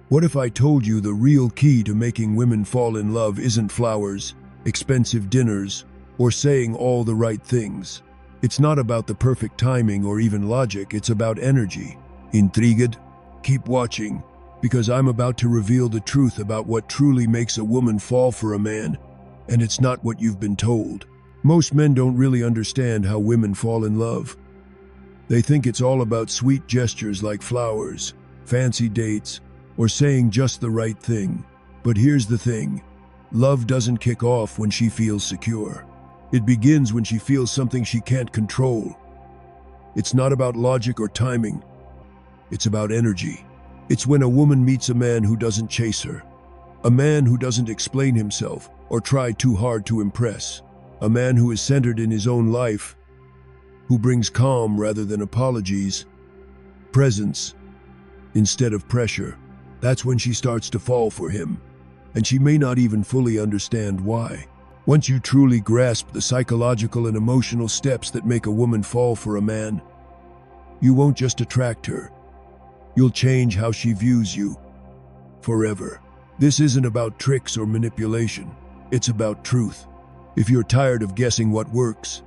What if I told you the real key to making women fall in love isn't flowers, expensive dinners, or saying all the right things? It's not about the perfect timing or even logic, it's about energy. Intrigued? Keep watching, because I'm about to reveal the truth about what truly makes a woman fall for a man, and it's not what you've been told. Most men don't really understand how women fall in love. They think it's all about sweet gestures like flowers, fancy dates, or saying just the right thing. But here's the thing. Love doesn't kick off when she feels secure. It begins when she feels something she can't control. It's not about logic or timing. It's about energy. It's when a woman meets a man who doesn't chase her, a man who doesn't explain himself or try too hard to impress, a man who is centered in his own life, who brings calm rather than apologies, presence instead of pressure. That's when she starts to fall for him, and she may not even fully understand why. Once you truly grasp the psychological and emotional steps that make a woman fall for a man, you won't just attract her. You'll change how she views you forever. This isn't about tricks or manipulation. It's about truth. If you're tired of guessing what works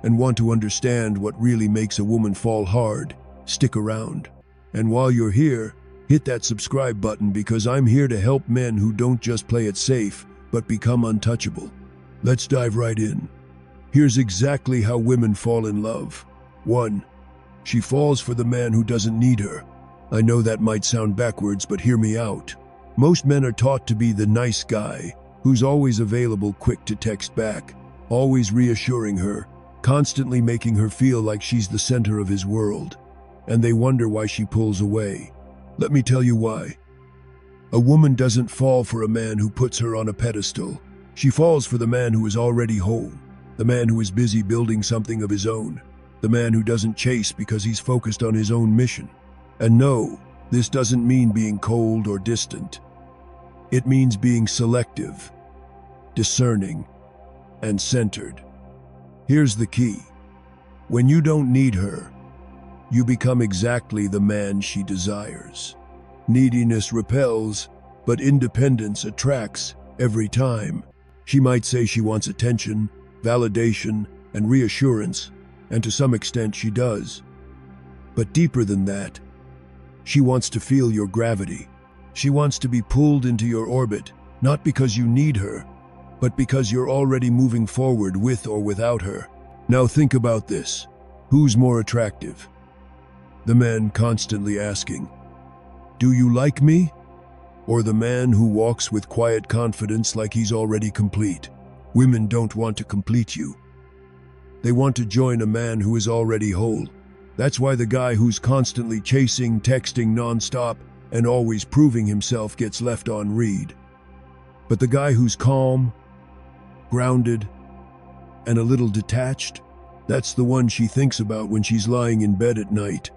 and want to understand what really makes a woman fall hard, stick around. And while you're here, hit that subscribe button, because I'm here to help men who don't just play it safe, but become untouchable. Let's dive right in. Here's exactly how women fall in love. 1. She falls for the man who doesn't need her. I know that might sound backwards, but hear me out. Most men are taught to be the nice guy, who's always available, quick to text back, always reassuring her, constantly making her feel like she's the center of his world. And they wonder why she pulls away. Let me tell you why. A woman doesn't fall for a man who puts her on a pedestal. She falls for the man who is already whole, the man who is busy building something of his own, the man who doesn't chase because he's focused on his own mission. And no, this doesn't mean being cold or distant. It means being selective, discerning, and centered. Here's the key. When you don't need her, you become exactly the man she desires. Neediness repels, but independence attracts every time. She might say she wants attention, validation, and reassurance, and to some extent she does. But deeper than that, she wants to feel your gravity. She wants to be pulled into your orbit, not because you need her, but because you're already moving forward with or without her. Now think about this. Who's more attractive? The man constantly asking, "Do you like me?" Or the man who walks with quiet confidence like he's already complete? Women don't want to complete you. They want to join a man who is already whole. That's why the guy who's constantly chasing, texting nonstop, and always proving himself gets left on read. But the guy who's calm, grounded, and a little detached, that's the one she thinks about when she's lying in bed at night.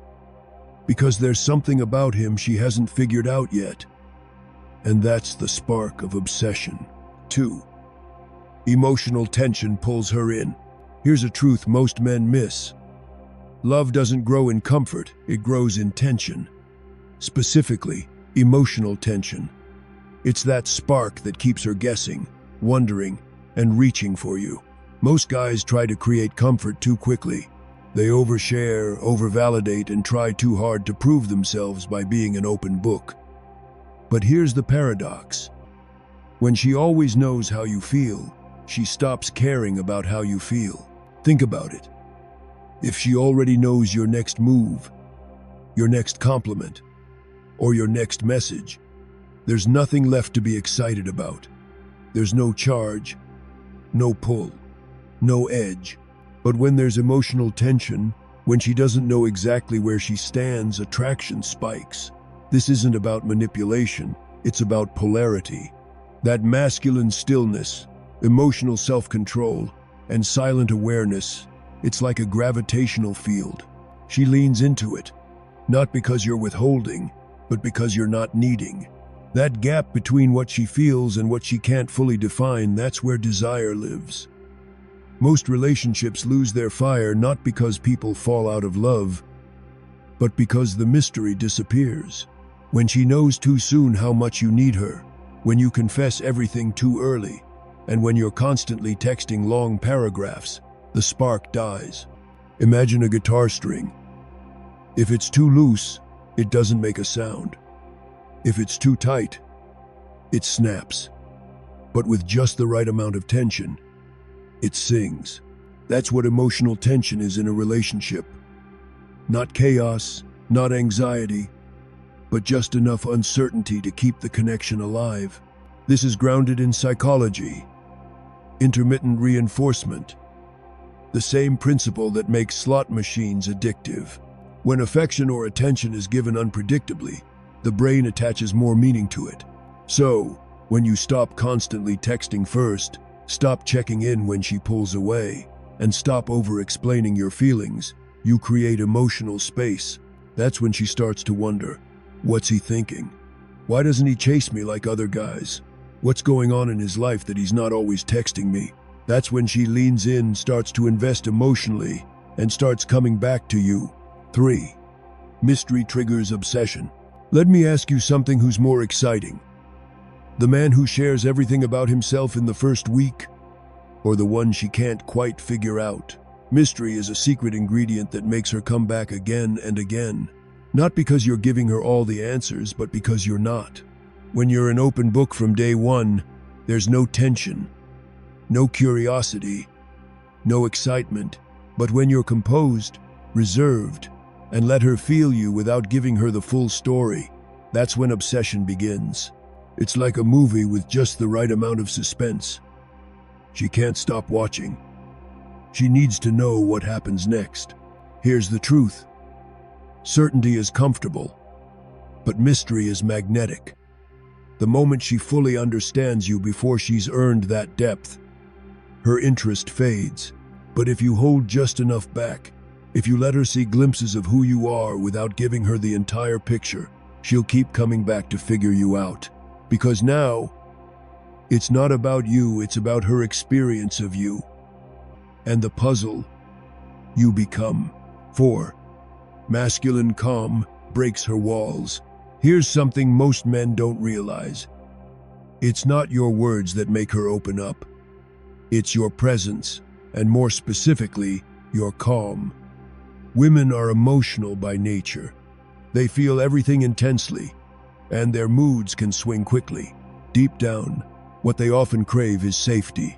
Because there's something about him she hasn't figured out yet. And that's the spark of obsession. 2. Emotional tension pulls her in. Here's a truth most men miss. Love doesn't grow in comfort, it grows in tension. Specifically, emotional tension. It's that spark that keeps her guessing, wondering, and reaching for you. Most guys try to create comfort too quickly. They overshare, overvalidate, and try too hard to prove themselves by being an open book. But here's the paradox. When she always knows how you feel, she stops caring about how you feel. Think about it. If she already knows your next move, your next compliment, or your next message, there's nothing left to be excited about. There's no charge, no pull, no edge. But when there's emotional tension, when she doesn't know exactly where she stands, attraction spikes. This isn't about manipulation, it's about polarity. That masculine stillness, emotional self-control, and silent awareness, it's like a gravitational field. She leans into it, not because you're withholding, but because you're not needing. That gap between what she feels and what she can't fully define, that's where desire lives. Most relationships lose their fire not because people fall out of love, but because the mystery disappears. When she knows too soon how much you need her, when you confess everything too early, and when you're constantly texting long paragraphs, the spark dies. Imagine a guitar string. If it's too loose, it doesn't make a sound. If it's too tight, it snaps. But with just the right amount of tension, it sings. That's what emotional tension is in a relationship. Not chaos, not anxiety, but just enough uncertainty to keep the connection alive. This is grounded in psychology, intermittent reinforcement, the same principle that makes slot machines addictive. When affection or attention is given unpredictably, the brain attaches more meaning to it. So, when you stop constantly texting first, stop checking in when she pulls away, and stop over-explaining your feelings, you create emotional space. That's when she starts to wonder, what's he thinking? Why doesn't he chase me like other guys? What's going on in his life that he's not always texting me? That's when she leans in, starts to invest emotionally, and starts coming back to you. 3. Mystery triggers obsession. Let me ask you something who's more exciting. The man who shares everything about himself in the first week, or the one she can't quite figure out? Mystery is a secret ingredient that makes her come back again and again. Not because you're giving her all the answers, but because you're not. When you're an open book from day one, there's no tension, no curiosity, no excitement. But when you're composed, reserved, and let her feel you without giving her the full story, that's when obsession begins. It's like a movie with just the right amount of suspense. She can't stop watching. She needs to know what happens next. Here's the truth. Certainty is comfortable, but mystery is magnetic. The moment she fully understands you before she's earned that depth, her interest fades. But if you hold just enough back, if you let her see glimpses of who you are without giving her the entire picture, she'll keep coming back to figure you out. Because now, it's not about you, it's about her experience of you and the puzzle you become. 4. Masculine calm breaks her walls. Here's something most men don't realize. It's not your words that make her open up. It's your presence, and more specifically, your calm. Women are emotional by nature. They feel everything intensely, and their moods can swing quickly. Deep down, what they often crave is safety.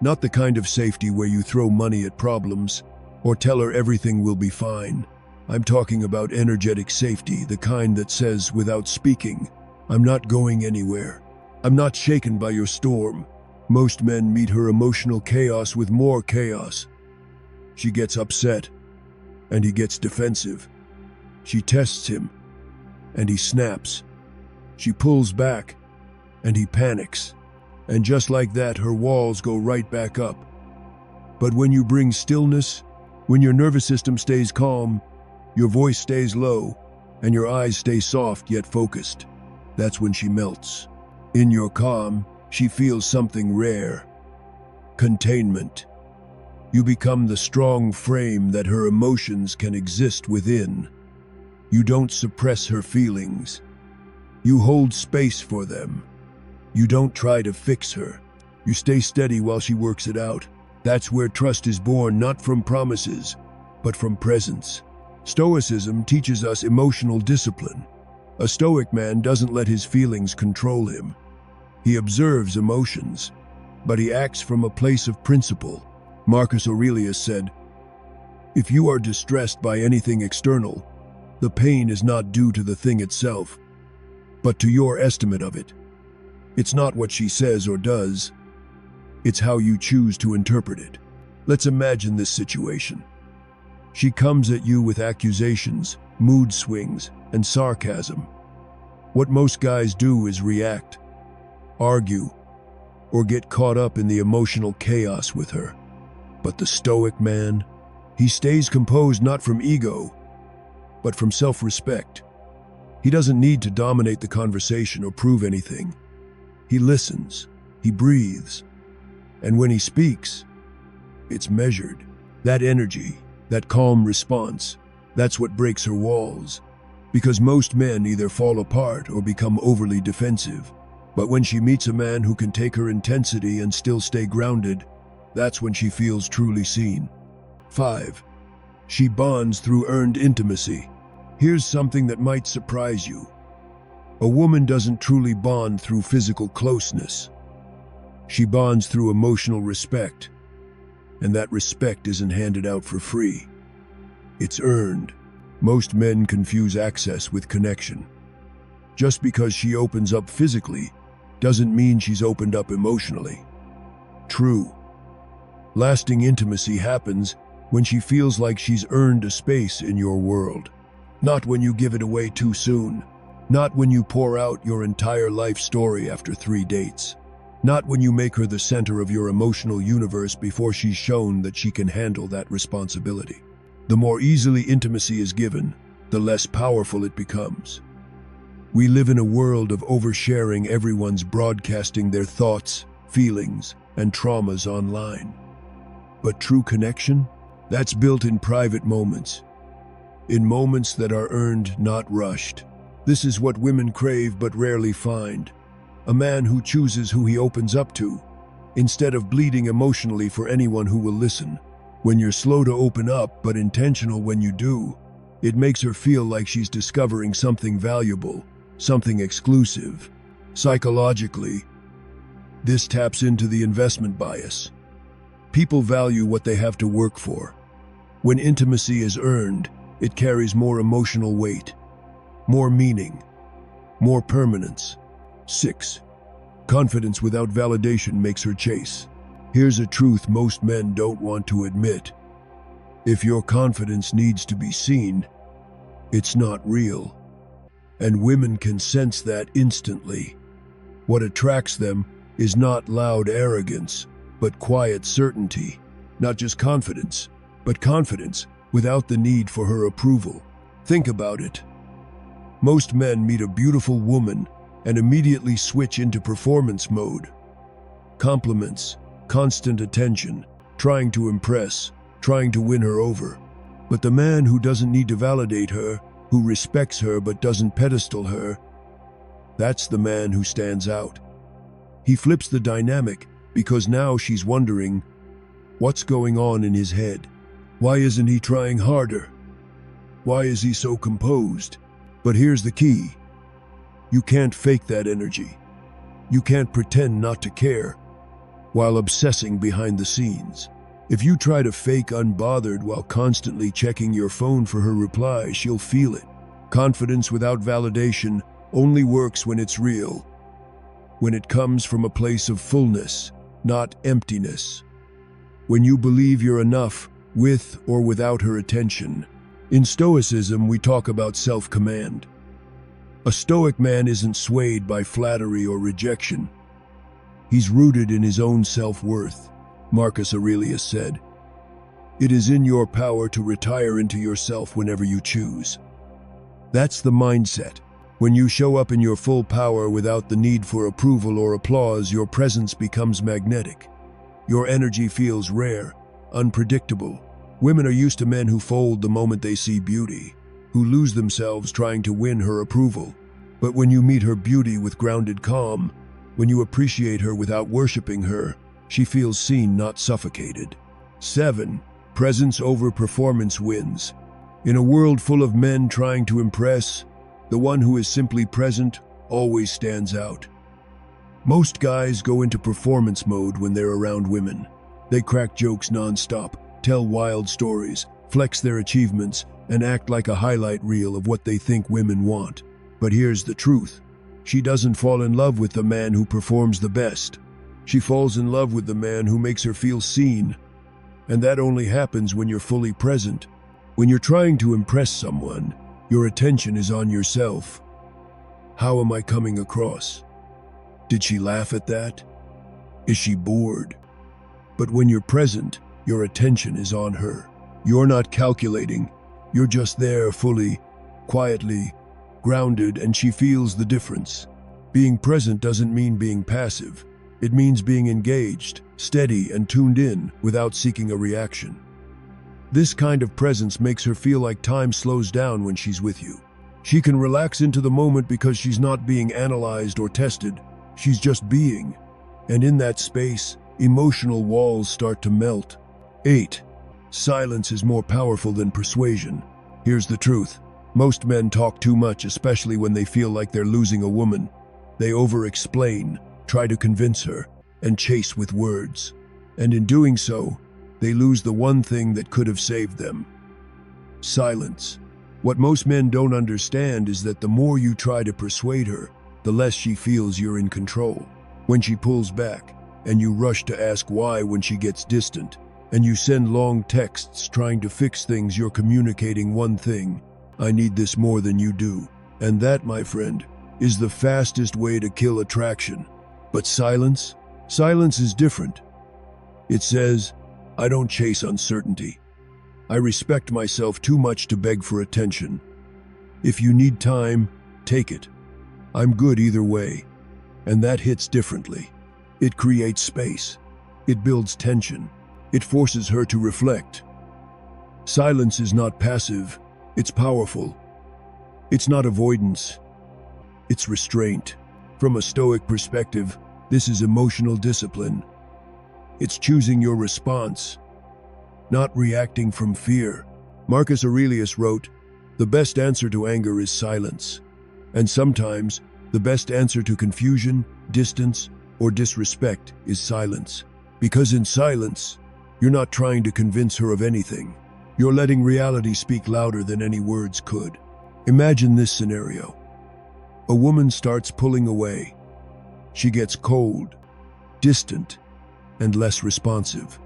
Not the kind of safety where you throw money at problems or tell her everything will be fine. I'm talking about energetic safety, the kind that says without speaking, I'm not going anywhere. I'm not shaken by your storm. Most men meet her emotional chaos with more chaos. She gets upset, and he gets defensive. She tests him, and he snaps. She pulls back, and he panics. And just like that, her walls go right back up. But when you bring stillness, when your nervous system stays calm, your voice stays low, and your eyes stay soft yet focused, that's when she melts. In your calm, she feels something rare. Containment. You become the strong frame that her emotions can exist within. You don't suppress her feelings. You hold space for them. You don't try to fix her. You stay steady while she works it out. That's where trust is born, not from promises, but from presence. Stoicism teaches us emotional discipline. A Stoic man doesn't let his feelings control him. He observes emotions, but he acts from a place of principle. Marcus Aurelius said, "If you are distressed by anything external, the pain is not due to the thing itself, but to your estimate of it. It's not what she says or does, it's how you choose to interpret it." Let's imagine this situation. She comes at you with accusations, mood swings, and sarcasm. What most guys do is react, argue, or get caught up in the emotional chaos with her. But the Stoic man, he stays composed not from ego, but from self-respect. He doesn't need to dominate the conversation or prove anything. He listens, he breathes, and when he speaks, it's measured. That energy, that calm response, that's what breaks her walls. Because most men either fall apart or become overly defensive. But when she meets a man who can take her intensity and still stay grounded, that's when she feels truly seen. 5. She bonds through earned intimacy. Here's something that might surprise you. A woman doesn't truly bond through physical closeness. She bonds through emotional respect. And that respect isn't handed out for free. It's earned. Most men confuse access with connection. Just because she opens up physically doesn't mean she's opened up emotionally. True. Lasting intimacy happens when she feels like she's earned a space in your world. Not when you give it away too soon. Not when you pour out your entire life story after 3 dates. Not when you make her the center of your emotional universe before she's shown that she can handle that responsibility. The more easily intimacy is given, the less powerful it becomes. We live in a world of oversharing. Everyone's broadcasting their thoughts, feelings, and traumas online. But true connection? That's built in private moments. In moments that are earned, not rushed. This is what women crave but rarely find. A man who chooses who he opens up to, instead of bleeding emotionally for anyone who will listen. When you're slow to open up but intentional when you do, it makes her feel like she's discovering something valuable, something exclusive. Psychologically, this taps into the investment bias. People value what they have to work for. When intimacy is earned, it carries more emotional weight, more meaning, more permanence. 6. Confidence without validation makes her chase. Here's a truth most men don't want to admit. If your confidence needs to be seen, it's not real. And women can sense that instantly. What attracts them is not loud arrogance, but quiet certainty. Not just confidence, but confidence without the need for her approval. Think about it. Most men meet a beautiful woman and immediately switch into performance mode. Compliments, constant attention, trying to impress, trying to win her over. But the man who doesn't need to validate her, who respects her but doesn't pedestal her, that's the man who stands out. He flips the dynamic because now she's wondering, what's going on in his head? Why isn't he trying harder? Why is he so composed? But here's the key. You can't fake that energy. You can't pretend not to care while obsessing behind the scenes. If you try to fake unbothered while constantly checking your phone for her reply, she'll feel it. Confidence without validation only works when it's real, when it comes from a place of fullness, not emptiness. When you believe you're enough, with or without her attention. In Stoicism, we talk about self-command. A Stoic man isn't swayed by flattery or rejection. He's rooted in his own self-worth. Marcus Aurelius said, "It is in your power to retire into yourself whenever you choose." That's the mindset. When you show up in your full power without the need for approval or applause, your presence becomes magnetic. Your energy feels rare, unpredictable. Women are used to men who fold the moment they see beauty, who lose themselves trying to win her approval. But when you meet her beauty with grounded calm, when you appreciate her without worshiping her, she feels seen, not suffocated. 7. Presence over performance wins. In a world full of men trying to impress, the one who is simply present always stands out. Most guys go into performance mode when they're around women. They crack jokes non-stop, tell wild stories, flex their achievements, and act like a highlight reel of what they think women want. But here's the truth. She doesn't fall in love with the man who performs the best. She falls in love with the man who makes her feel seen. And that only happens when you're fully present. When you're trying to impress someone, your attention is on yourself. How am I coming across? Did she laugh at that? Is she bored? But when you're present, your attention is on her. You're not calculating. You're just there fully, quietly, grounded, and she feels the difference. Being present doesn't mean being passive. It means being engaged, steady, and tuned in without seeking a reaction. This kind of presence makes her feel like time slows down when she's with you. She can relax into the moment because she's not being analyzed or tested. She's just being. And in that space, emotional walls start to melt. 8. Silence is more powerful than persuasion. Here's the truth. Most men talk too much, especially when they feel like they're losing a woman. They over-explain, try to convince her, and chase with words. And in doing so, they lose the one thing that could have saved them. Silence. What most men don't understand is that the more you try to persuade her, the less she feels you're in control. When she pulls back, and you rush to ask why when she gets distant, and you send long texts trying to fix things, you're communicating one thing: I need this more than you do. And that, my friend, is the fastest way to kill attraction. But silence? Silence is different. It says, I don't chase uncertainty. I respect myself too much to beg for attention. If you need time, take it. I'm good either way. And that hits differently. It creates space. It builds tension. It forces her to reflect. Silence is not passive. It's powerful. It's not avoidance. It's restraint. From a Stoic perspective, this is emotional discipline. It's choosing your response, not reacting from fear. Marcus Aurelius wrote, "The best answer to anger is silence." And sometimes, the best answer to confusion, distance, or disrespect is silence. Because in silence, you're not trying to convince her of anything. You're letting reality speak louder than any words could. Imagine this scenario. A woman starts pulling away. She gets cold, distant, and less responsive.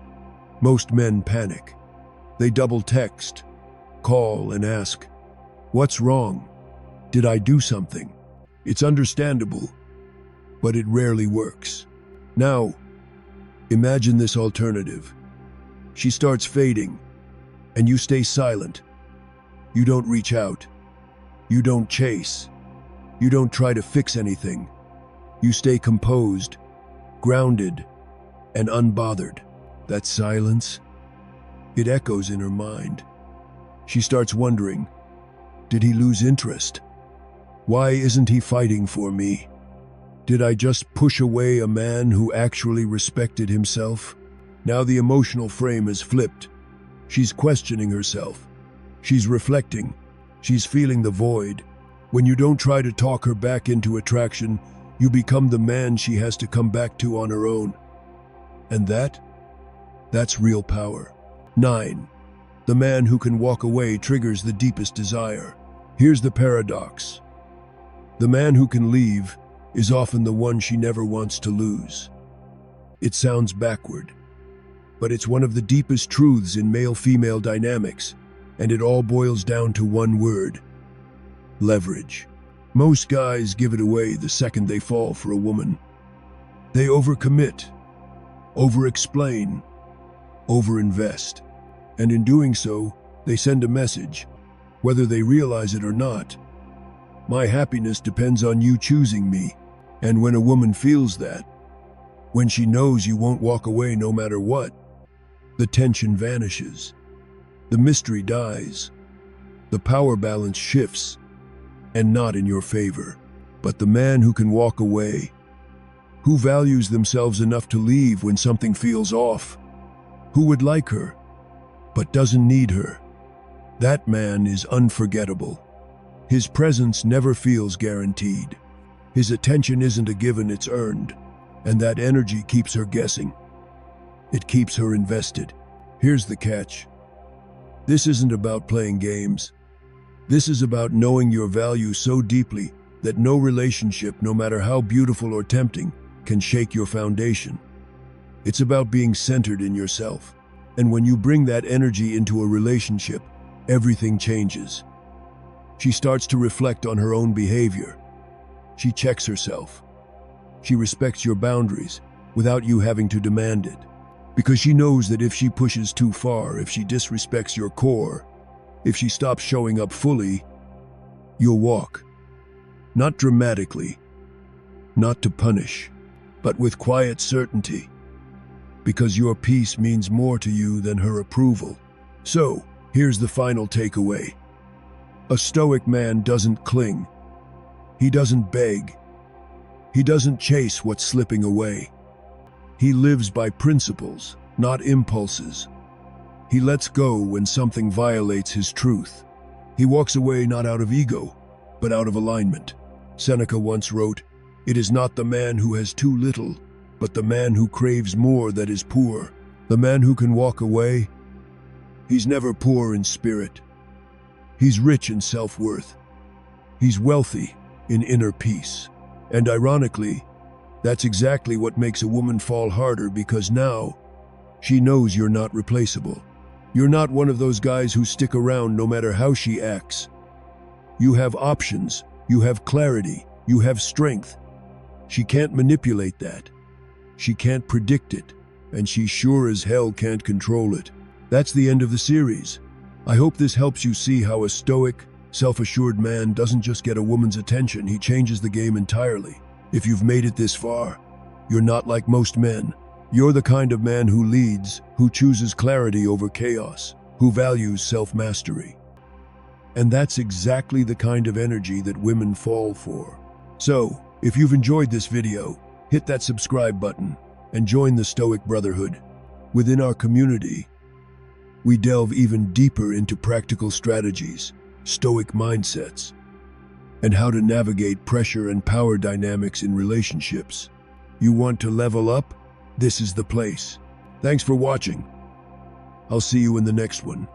Most men panic. They double text, call, and ask, "What's wrong? Did I do something?" It's understandable, but it rarely works. Now, imagine this alternative. She starts fading, and you stay silent. You don't reach out. You don't chase. You don't try to fix anything. You stay composed, grounded, and unbothered. That silence, it echoes in her mind. She starts wondering, did he lose interest? Why isn't he fighting for me? Did I just push away a man who actually respected himself? Now the emotional frame is flipped. She's questioning herself. She's reflecting. She's feeling the void. When you don't try to talk her back into attraction, you become the man she has to come back to on her own. And that's real power. 9. The man who can walk away triggers the deepest desire. Here's the paradox. The man who can leave is often the one she never wants to lose. It sounds backward, but it's one of the deepest truths in male-female dynamics, and it all boils down to one word: leverage. Most guys give it away the second they fall for a woman. They overcommit, over-explain, over-invest, and in doing so, they send a message, whether they realize it or not. My happiness depends on you choosing me. And when a woman feels that, when she knows you won't walk away no matter what, the tension vanishes. The mystery dies. The power balance shifts, and not in your favor. But the man who can walk away, who values themselves enough to leave when something feels off, who would like her, but doesn't need her, that man is unforgettable. His presence never feels guaranteed. His attention isn't a given, it's earned. And that energy keeps her guessing. It keeps her invested. Here's the catch. This isn't about playing games. This is about knowing your value so deeply that no relationship, no matter how beautiful or tempting, can shake your foundation. It's about being centered in yourself. And when you bring that energy into a relationship, everything changes. She starts to reflect on her own behavior. She checks herself. She respects your boundaries without you having to demand it. Because she knows that if she pushes too far, if she disrespects your core, if she stops showing up fully, you'll walk. Not dramatically, not to punish, but with quiet certainty. Because your peace means more to you than her approval. So, here's the final takeaway. A Stoic man doesn't cling. He doesn't beg. He doesn't chase what's slipping away. He lives by principles, not impulses. He lets go when something violates his truth. He walks away not out of ego, but out of alignment. Seneca once wrote, "It is not the man who has too little, but the man who craves more that is poor." The man who can walk away, he's never poor in spirit. He's rich in self-worth. He's wealthy in inner peace. And ironically, that's exactly what makes a woman fall harder, because now she knows you're not replaceable. You're not one of those guys who stick around no matter how she acts. You have options, you have clarity, you have strength. She can't manipulate that. She can't predict it, and she sure as hell can't control it. That's the end of the series. I hope this helps you see how a stoic, self-assured man doesn't just get a woman's attention, he changes the game entirely. If you've made it this far, you're not like most men. You're the kind of man who leads, who chooses clarity over chaos, who values self-mastery. And that's exactly the kind of energy that women fall for. So, if you've enjoyed this video, hit that subscribe button and join the Stoic Brotherhood. Within our community, we delve even deeper into practical strategies, Stoic mindsets, and how to navigate pressure and power dynamics in relationships. You want to level up? This is the place. Thanks for watching. I'll see you in the next one.